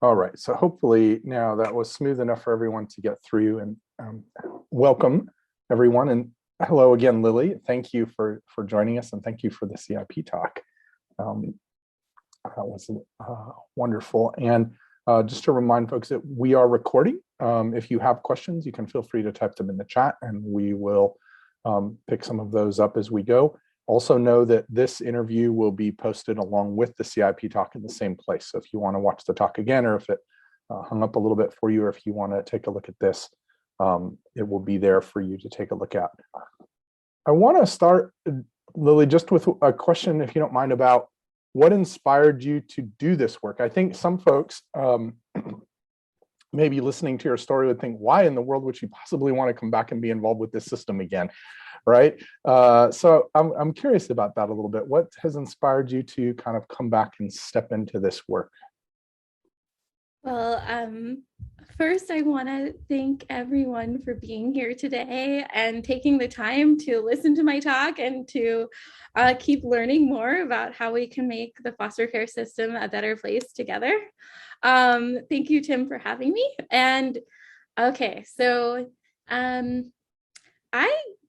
All right, so hopefully now that was smooth enough for everyone to get through, and welcome everyone, and hello again, Lily. Thank you for joining us, and thank you for the CIP talk. That was wonderful. And just to remind folks that we are recording. If you have questions, you can feel free to type them in the chat, and we will pick some of those up as we go. Also know that this interview will be posted along with the CIP talk in the same place. So if you want to watch the talk again, or if it hung up a little bit for you, or if you want to take a look at this, it will be there for you to take a look at. I want to start, Lily, just with a question, if you don't mind, about what inspired you to do this work. I think some folks maybe listening to your story would think, why in the world would you possibly want to come back and be involved with this system again, right? So I'm curious about that a little bit. What has inspired you to kind of come back and step into this work? Well, first I want to thank everyone for being here today and taking the time to listen to my talk and to keep learning more about how we can make the foster care system a better place together. Thank you, Tim, for having me. And okay, so I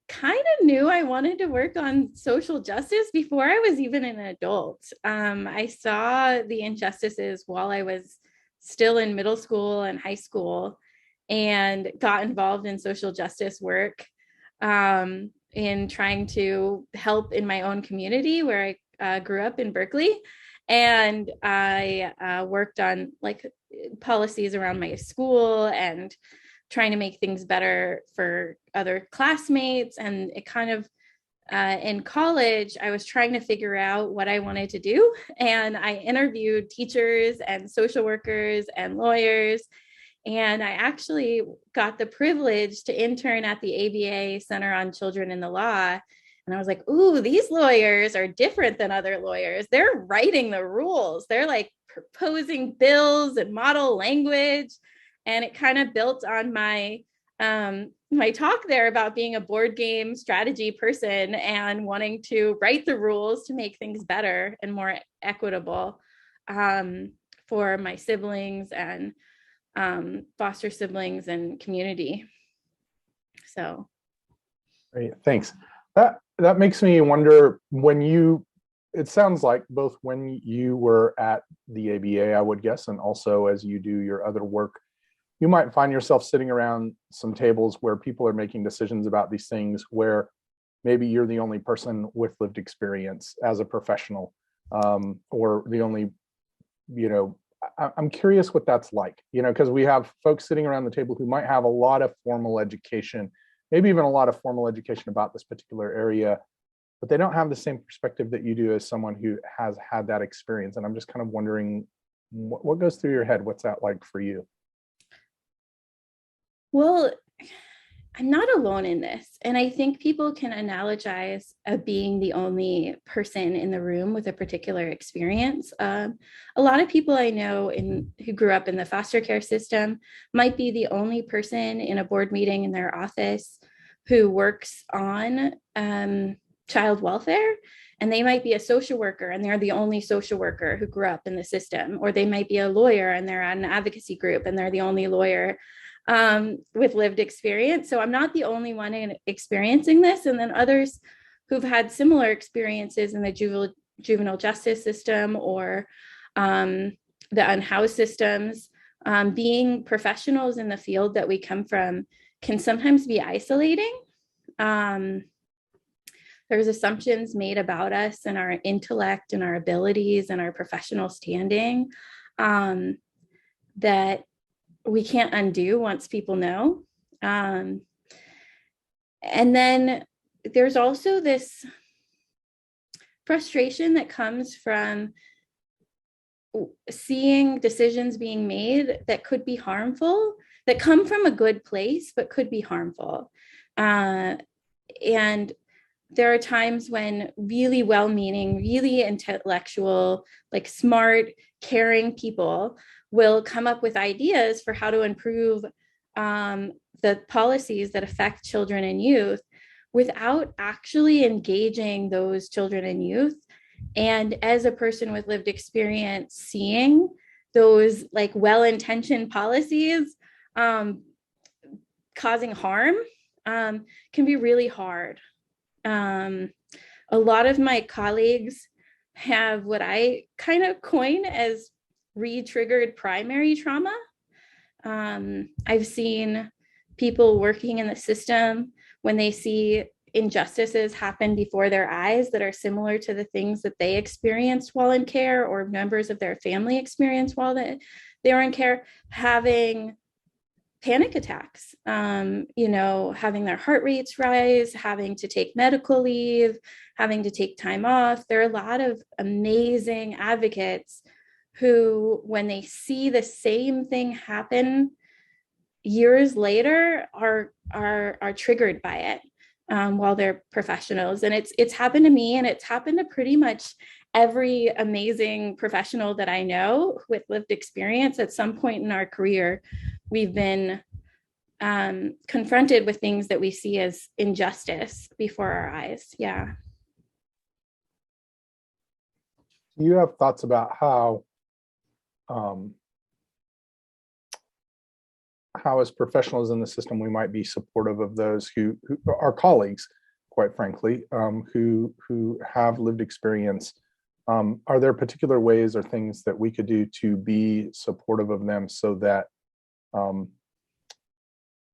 kind of knew I wanted to work on social justice before I was even an adult. I saw the injustices while I was still in middle school and high school, and got involved in social justice work in trying to help in my own community where I grew up in Berkeley. And I worked on like policies around my school and trying to make things better for other classmates. And it kind of in college, I was trying to figure out what I wanted to do. And I interviewed teachers and social workers and lawyers. And I actually got the privilege to intern at the ABA Center on Children in the Law. And I was like, ooh, these lawyers are different than other lawyers. They're writing the rules. They're like proposing bills and model language. And it kind of built on my my talk there about being a board game strategy person and wanting to write the rules to make things better and more equitable for my siblings and foster siblings and community. So Great, thanks. That makes me wonder, when you, it sounds like both when you were at the ABA, I would guess, and also as you do your other work, you might find yourself sitting around some tables where people are making decisions about these things, where maybe you're the only person with lived experience as a professional, or the only, I'm curious what that's like, because we have folks sitting around the table who might have a lot of formal education, maybe even a lot of formal education about this particular area, but they don't have the same perspective that you do as someone who has had that experience. And I'm just kind of wondering what goes through your head? What's that like for you? Well, I'm not alone in this. And I think people can analogize being the only person in the room with a particular experience. A lot of people I know who grew up in the foster care system might be the only person in a board meeting in their office who works on child welfare. And they might be a social worker and they're the only social worker who grew up in the system. Or they might be a lawyer and they're at an advocacy group and they're the only lawyer with lived experience. So I'm not the only one experiencing this. And then others who've had similar experiences in the juvenile justice system or the unhoused systems, being professionals in the field that we come from can sometimes be isolating. There's assumptions made about us and our intellect and our abilities and our professional standing that we can't undo once people know. And then there's also this frustration that comes from seeing decisions being made that could be harmful, that come from a good place, but could be harmful. And there are times when really well-meaning, really intellectual, like smart, caring people will come up with ideas for how to improve the policies that affect children and youth without actually engaging those children and youth. And as a person with lived experience, seeing those like well-intentioned policies causing harm can be really hard. A lot of my colleagues have what I kind of coin as re-triggered primary trauma. I've seen people working in the system when they see injustices happen before their eyes that are similar to the things that they experienced while in care or members of their family experienced while they were in care, having panic attacks, having their heart rates rise, having to take medical leave, having to take time off. There are a lot of amazing advocates who, when they see the same thing happen years later, are triggered by it while they're professionals. And it's happened to me, and it's happened to pretty much every amazing professional that I know with lived experience. At some point in our career, we've been confronted with things that we see as injustice before our eyes. Yeah. Do you have thoughts about how as professionals in the system, we might be supportive of those who are colleagues, quite frankly, who have lived experience? Are there particular ways or things that we could do to be supportive of them so that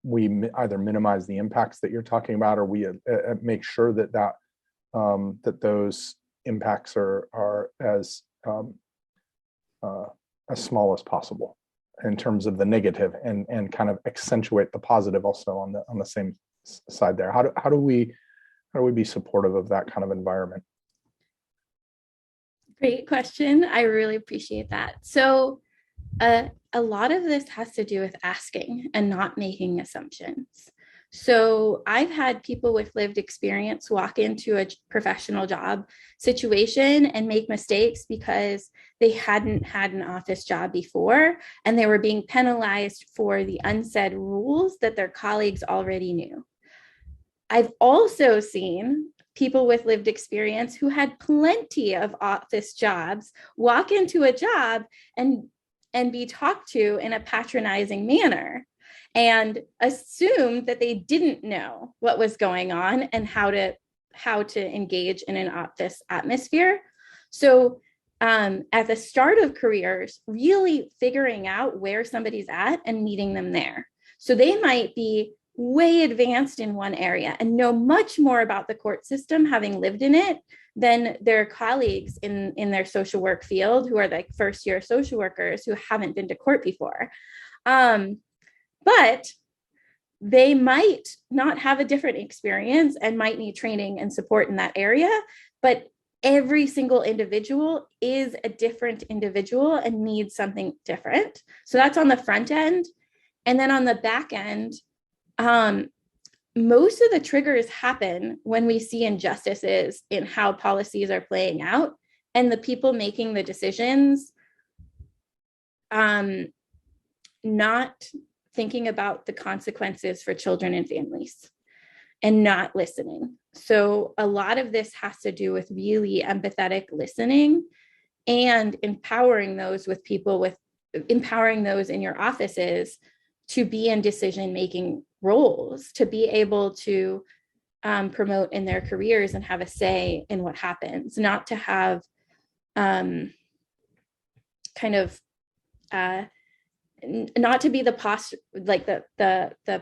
we either minimize the impacts that you're talking about, or we make sure that that those impacts are as small as possible in terms of the negative, and kind of accentuate the positive also on the same side there? How do we be supportive of that kind of environment? Great question. I really appreciate that. So a lot of this has to do with asking and not making assumptions. So I've had people with lived experience walk into a professional job situation and make mistakes because they hadn't had an office job before, and they were being penalized for the unsaid rules that their colleagues already knew. I've also seen people with lived experience who had plenty of office jobs walk into a job and be talked to in a patronizing manner and assume that they didn't know what was going on and how to engage in an office atmosphere. So at the start of careers, really figuring out where somebody's at and meeting them there. So they might be way advanced in one area and know much more about the court system, having lived in it, than their colleagues in their social work field, who are like first year social workers who haven't been to court before. But they might not have a different experience and might need training and support in that area. But every single individual is a different individual and needs something different. So that's on the front end. And then on the back end, most of the triggers happen when we see injustices in how policies are playing out, and the people making the decisions not thinking about the consequences for children and families and not listening. So a lot of this has to do with really empathetic listening and empowering those in your offices to be in decision-making roles, to be able to promote in their careers and have a say in what happens, not to have not to be the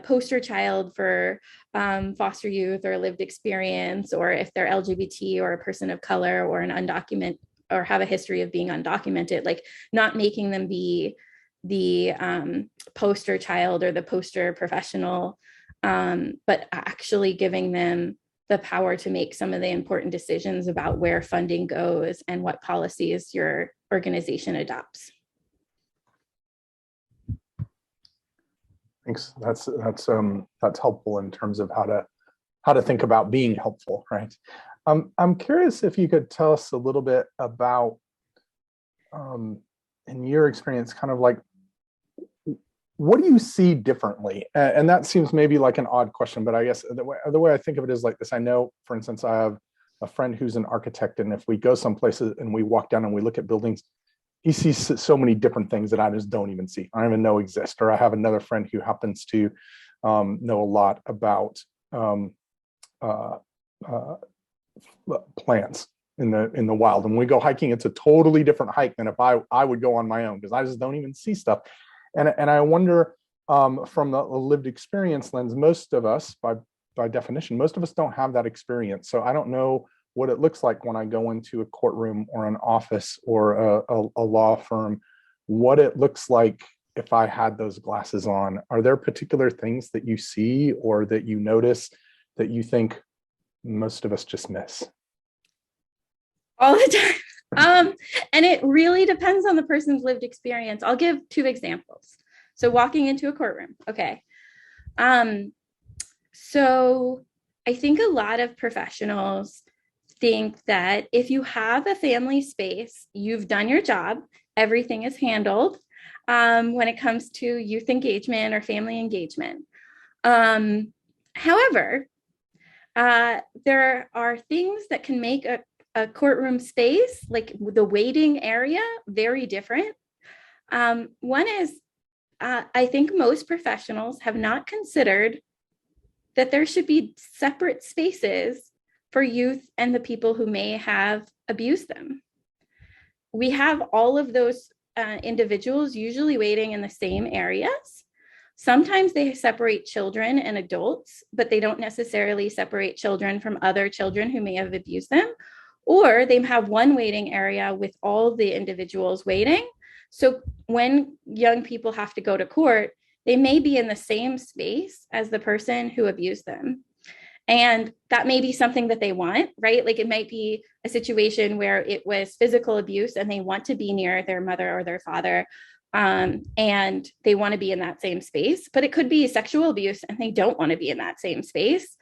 poster child for foster youth or lived experience, or if they're LGBT or a person of color or an undocumented or have a history of being undocumented, like not making them be the poster child or the poster professional, but actually giving them the power to make some of the important decisions about where funding goes and what policies your organization adopts. Thanks. That's helpful in terms of how to think about being helpful, right? I'm curious if you could tell us a little bit about, in your experience, kind of like, what do you see differently? And that seems maybe like an odd question, but I guess the way I think of it is like this. I know, for instance, I have a friend who's an architect, and if we go some places and we walk down and we look at buildings, he sees so many different things that I just don't even see. I don't even know exist. Or I have another friend who happens to know a lot about uh, uh, plants in the wild. And when we go hiking, it's a totally different hike than if I would go on my own, because I just don't even see stuff. And I wonder, from the lived experience lens, most of us, by definition, most of us don't have that experience. So I don't know what it looks like when I go into a courtroom or an office or a law firm, what it looks like if I had those glasses on. Are there particular things that you see or that you notice that you think most of us just miss? All the time. And it really depends on the person's lived experience. I'll give two examples. So walking into a courtroom. Okay. So I think a lot of professionals think that if you have a family space, you've done your job, everything is handled when it comes to youth engagement or family engagement. However, there are things that can make a courtroom space, like the waiting area, very different. One is, I think most professionals have not considered that there should be separate spaces for youth and the people who may have abused them. We have all of those individuals usually waiting in the same areas. Sometimes they separate children and adults, but they don't necessarily separate children from other children who may have abused them. Or they have one waiting area with all the individuals waiting. So when young people have to go to court, they may be in the same space as the person who abused them. And that may be something that they want, right? Like it might be a situation where it was physical abuse and they want to be near their mother or their father, and they want to be in that same space. But it could be sexual abuse and they don't want to be in that same space.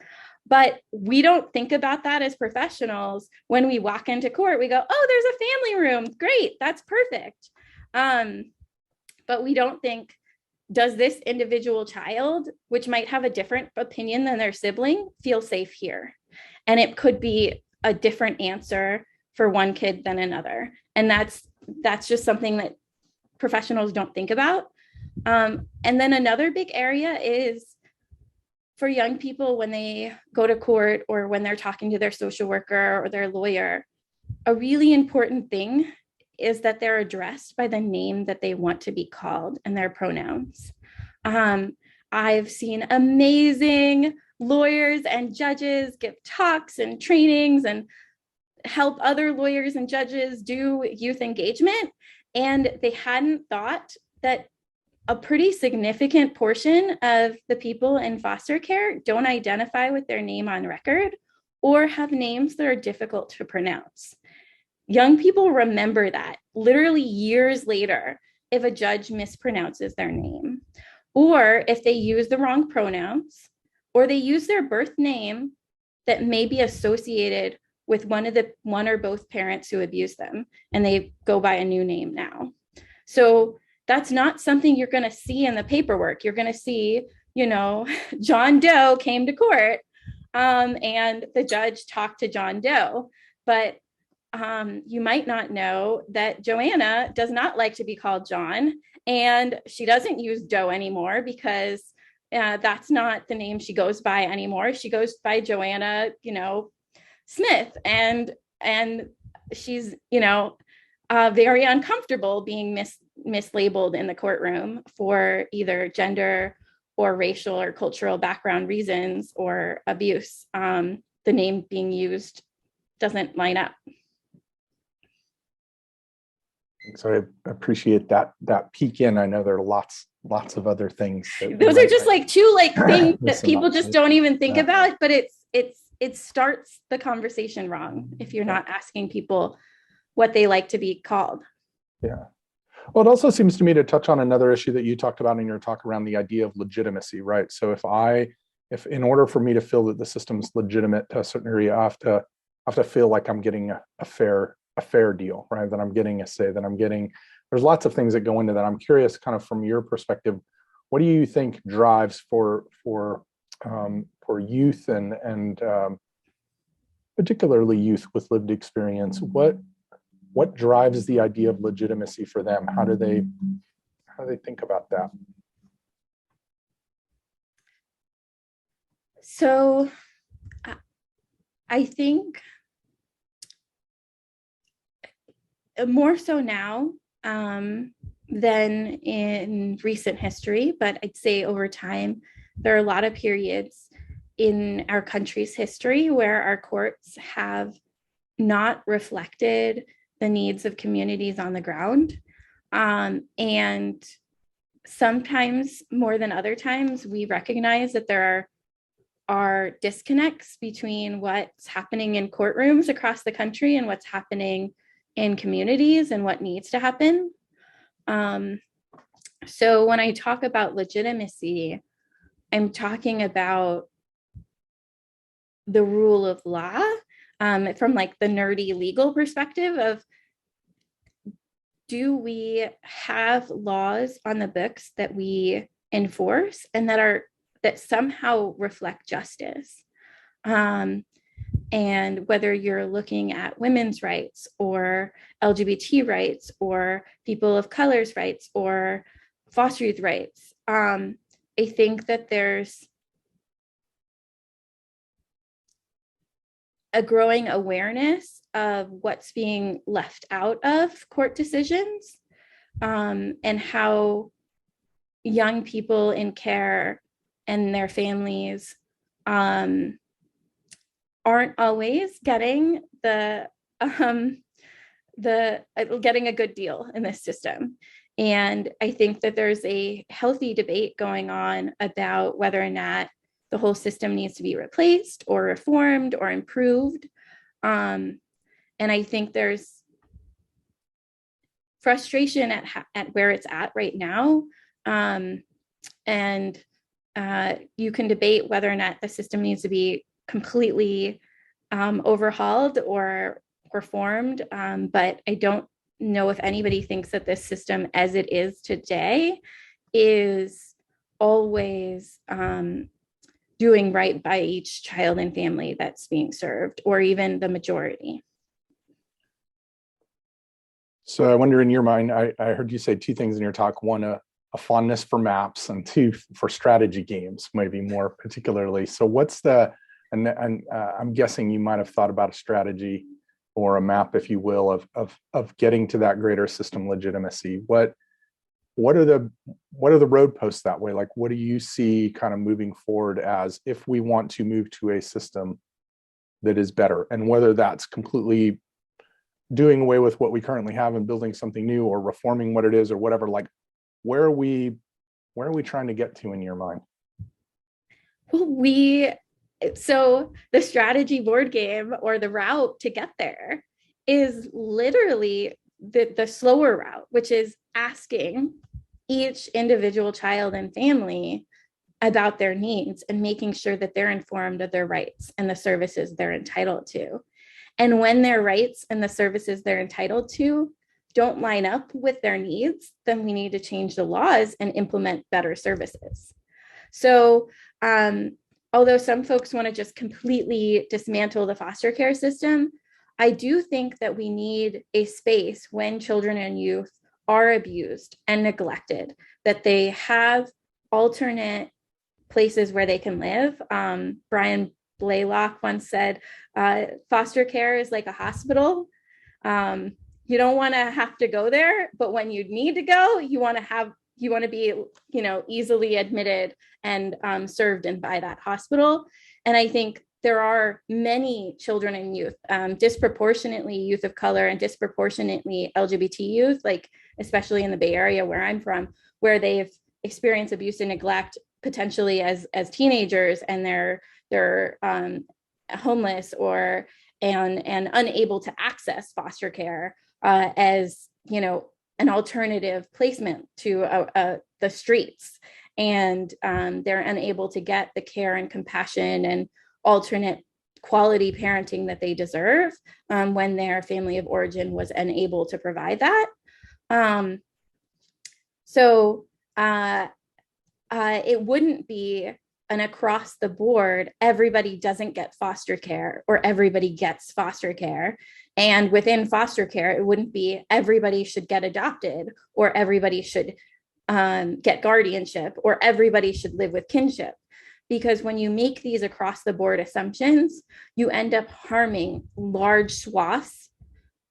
But we don't think about that as professionals. When we walk into court, we go, oh, there's a family room. Great, that's perfect. But we don't think, does this individual child, which might have a different opinion than their sibling, feel safe here? And it could be a different answer for one kid than another. And that's just something that professionals don't think about. And then another big area is for young people when they go to court or when they're talking to their social worker or their lawyer, a really important thing is that they're addressed by the name that they want to be called and their pronouns. I've seen amazing lawyers and judges give talks and trainings and help other lawyers and judges do youth engagement. And they hadn't thought that a pretty significant portion of the people in foster care don't identify with their name on record or have names that are difficult to pronounce. Young people remember that literally years later if a judge mispronounces their name, or if they use the wrong pronouns, or they use their birth name that may be associated with one or both parents who abused them, and they go by a new name now. So that's not something you're going to see in the paperwork. You're going to see, John Doe came to court, and the judge talked to John Doe, but you might not know that Joanna does not like to be called John, and she doesn't use Doe anymore because that's not the name she goes by anymore. She goes by Joanna, Smith, and she's, very uncomfortable being mislabeled in the courtroom for either gender or racial or cultural background reasons or abuse. The name being used doesn't line up. So I appreciate that peek in. I know there are lots of other things. Those are just like two things that people just don't even think about, but it starts the conversation wrong if you're not asking people what they like to be called. Yeah. Well, it also seems to me to touch on another issue that you talked about in your talk around the idea of legitimacy, right? So if in order for me to feel that the system's legitimate to a certain area, I have to feel like I'm getting a fair deal, right? That I'm getting a say, that I'm getting, there's lots of things that go into that. I'm curious, kind of from your perspective, what do you think drives for youth and particularly youth with lived experience? what drives the idea of legitimacy for them? How do they think about that? So I think more so now than in recent history, but I'd say over time, there are a lot of periods in our country's history where our courts have not reflected the needs of communities on the ground. And sometimes more than other times, we recognize that there are disconnects between what's happening in courtrooms across the country and what's happening in communities and what needs to happen. So when I talk about legitimacy, I'm talking about the rule of law from like the nerdy legal perspective of, do we have laws on the books that we enforce and that somehow reflect justice? And whether you're looking at women's rights or LGBT rights or people of color's rights or foster youth rights, I think that there's a growing awareness of what's being left out of court decisions, and how young people in care and their families aren't always getting getting a good deal in this system. And I think that there's a healthy debate going on about whether or not the whole system needs to be replaced or reformed or improved. And I think there's frustration at where it's at right now. And you can debate whether or not the system needs to be completely overhauled or reformed. But I don't know if anybody thinks that this system as it is today is always doing right by each child and family that's being served, or even the majority. So I wonder, in your mind, I heard you say two things in your talk. One, a fondness for maps, and two, for strategy games, maybe more particularly. So what's and I'm guessing you might have thought about a strategy or a map, if you will, of getting to that greater system legitimacy. What are the road posts that way? Like, what do you see kind of moving forward as if we want to move to a system that is better, and whether that's completely doing away with what we currently have and building something new, or reforming what it is, or whatever? Like, where are we trying to get to in your mind? So the strategy board game, or the route to get there, is literally the slower route, which is asking each individual child and family about their needs and making sure that they're informed of their rights and the services they're entitled to. And when their rights and the services they're entitled to don't line up with their needs, then we need to change the laws and implement better services. So although some folks want to just completely dismantle the foster care system, I do think that we need a space when children and youth are abused and neglected, that they have alternate places where they can live. Brian Blaylock once said, foster care is like a hospital. You don't want to have to go there, but when you need to go, you want to be, easily admitted and served in by that hospital. And I think there are many children and youth, disproportionately youth of color and disproportionately LGBT youth, like especially in the Bay Area where I'm from, where they've experienced abuse and neglect potentially as teenagers, and they're homeless and unable to access foster care as an alternative placement to the streets, and they're unable to get the care and compassion and alternate quality parenting that they deserve when their family of origin was unable to provide that. So it wouldn't be an across the board, everybody doesn't get foster care or everybody gets foster care. And within foster care, it wouldn't be everybody should get adopted or everybody should get guardianship or everybody should live with kinship. Because when you make these across the board assumptions, you end up harming large swaths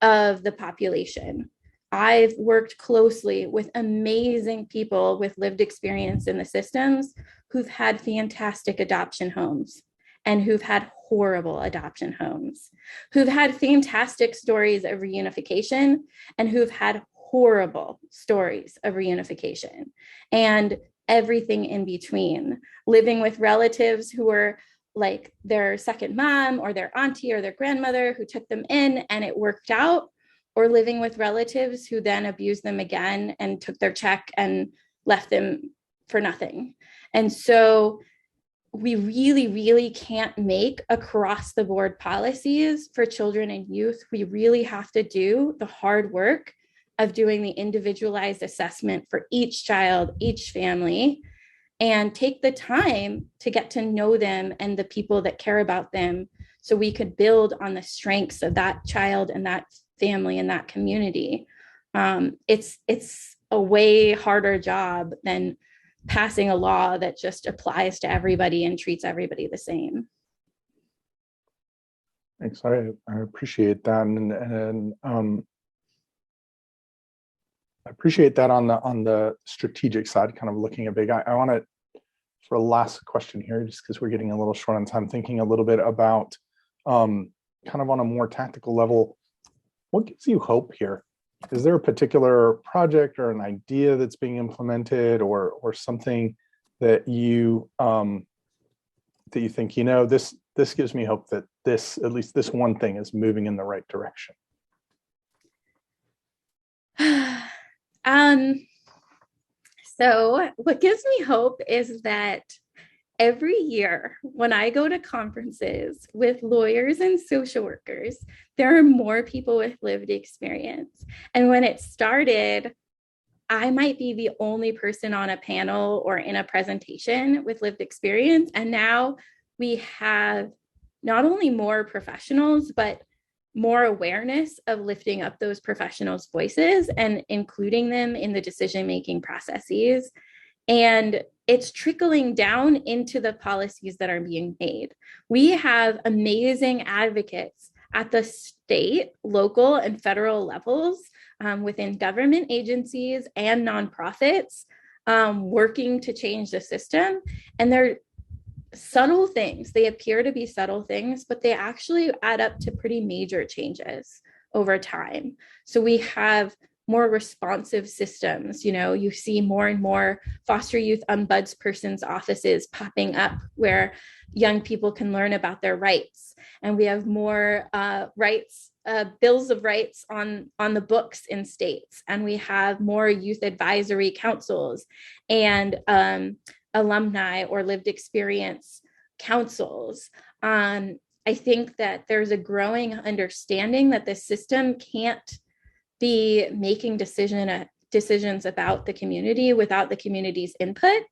of the population. I've worked closely with amazing people with lived experience in the systems who've had fantastic adoption homes and who've had horrible adoption homes, who've had fantastic stories of reunification and who've had horrible stories of reunification, and everything in between, living with relatives who were like their second mom or their auntie or their grandmother who took them in and it worked out, or living with relatives who then abused them again and took their check and left them for nothing. And so we really, really can't make across the board policies for children and youth. We really have to do the hard work of doing the individualized assessment for each child, each family, and take the time to get to know them and the people that care about them so we could build on the strengths of that child and that family and that community. It's a way harder job than passing a law that just applies to everybody and treats everybody the same. Thanks. I appreciate that, and I appreciate that on the strategic side, kind of looking at big. I want to, for a last question here, just because we're getting a little short on time, thinking a little bit about kind of on a more tactical level, what gives you hope here? Is there a particular project or an idea that's being implemented, or something that you think, this gives me hope that this, at least this one thing, is moving in the right direction? So what gives me hope is that every year when I go to conferences with lawyers and social workers, there are more people with lived experience. And when it started, I might be the only person on a panel or in a presentation with lived experience. And now we have not only more professionals, but more awareness of lifting up those professionals' voices and including them in the decision-making processes. And it's trickling down into the policies that are being made. We have amazing advocates at the state, local, and federal levels within government agencies and nonprofits working to change the system. And they're subtle things. They appear to be subtle things, but they actually add up to pretty major changes over time. So we have more responsive systems. You see more and more foster youth ombudspersons offices popping up where young people can learn about their rights. And we have more bills of rights on the books in states. And we have more youth advisory councils and alumni or lived experience councils. I think that there's a growing understanding that the system can't be making decisions about the community without the community's input.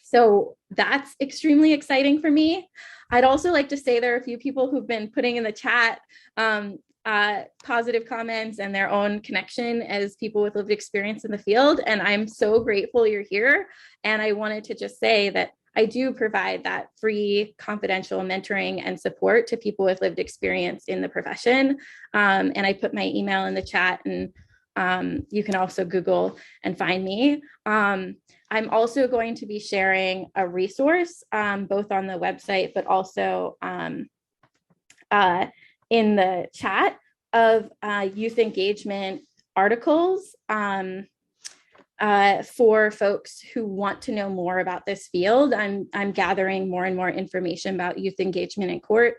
So that's extremely exciting for me. I'd also like to say there are a few people who've been putting in the chat positive comments and their own connection as people with lived experience in the field. And I'm so grateful you're here. And I wanted to just say that I do provide that free confidential mentoring and support to people with lived experience in the profession. And I put my email in the chat, and you can also Google and find me. I'm also going to be sharing a resource, both on the website, but also in the chat, of youth engagement articles for folks who want to know more about this field. I'm gathering more and more information about youth engagement in court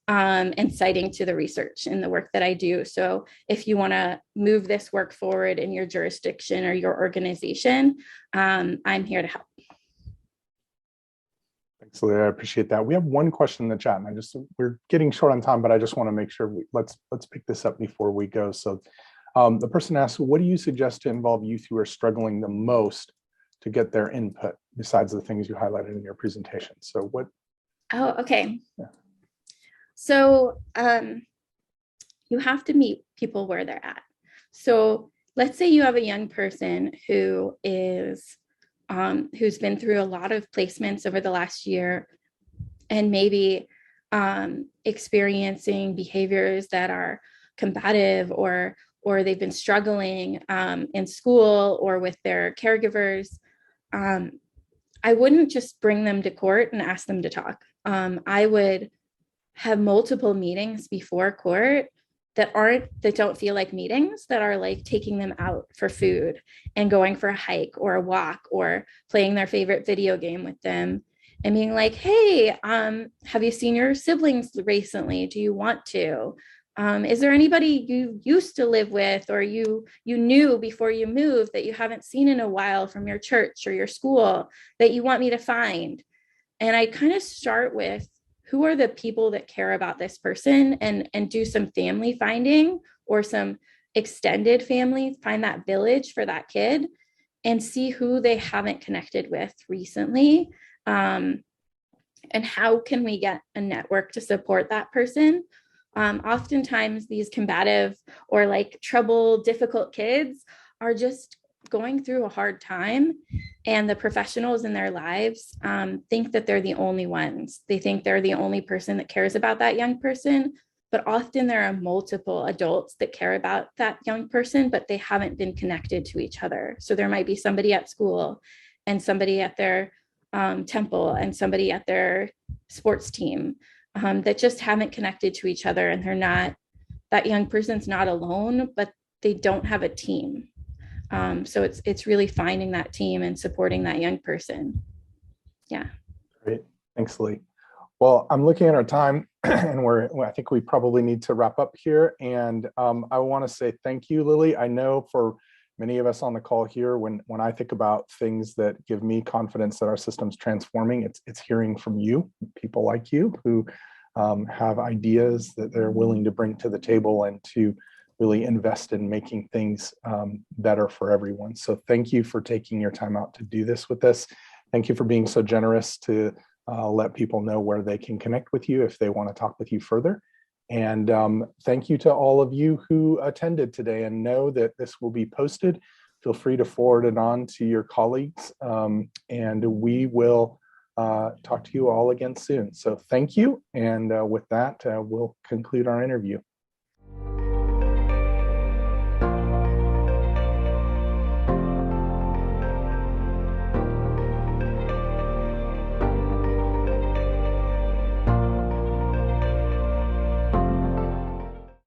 and citing to the research in the work that I do. So if you want to move this work forward in your jurisdiction or your organization, I'm here to help. Thanks, Leah. I appreciate that. We have one question in the chat, and we're getting short on time, but I just want to make sure let's pick this up before we go. So the person asks, what do you suggest to involve youth who are struggling the most to get their input besides the things you highlighted in your presentation. So what? Oh, okay. Yeah. So you have to meet people where they're at. So let's say you have a young person who is who's been through a lot of placements over the last year and maybe experiencing behaviors that are combative, or they've been struggling in school or with their caregivers. I wouldn't just bring them to court and ask them to talk. I would have multiple meetings before court that don't feel like meetings, that are like taking them out for food and going for a hike or a walk or playing their favorite video game with them and being like, hey, have you seen your siblings recently? Do you want to? Is there anybody you used to live with or you knew before you moved that you haven't seen in a while from your church or your school that you want me to find? And I kind of start with, who are the people that care about this person, and do some family finding or some extended family, find that village for that kid and see who they haven't connected with recently. And how can we get a network to support that person? Oftentimes these combative or like troubled, difficult kids are just going through a hard time, and the professionals in their lives think that they're the only ones. They think they're the only person that cares about that young person, but often there are multiple adults that care about that young person, but they haven't been connected to each other. So there might be somebody at school and somebody at their temple and somebody at their sports team that just haven't connected to each other, and they're not, that young person's not alone, but they don't have a team. So it's really finding that team and supporting that young person. Yeah. Great. Thanks, Lee. Well, I'm looking at our time and I think we probably need to wrap up here. And I want to say thank you, Lily. I know for many of us on the call here, when I think about things that give me confidence that our system's transforming, it's hearing from you, people like you who have ideas that they're willing to bring to the table and to really invest in making things better for everyone. So thank you for taking your time out to do this with us. Thank you for being so generous to let people know where they can connect with you if they want to talk with you further. And thank you to all of you who attended today, and know that this will be posted. Feel free to forward it on to your colleagues, and we will talk to you all again soon. So thank you. And with that, we'll conclude our interview.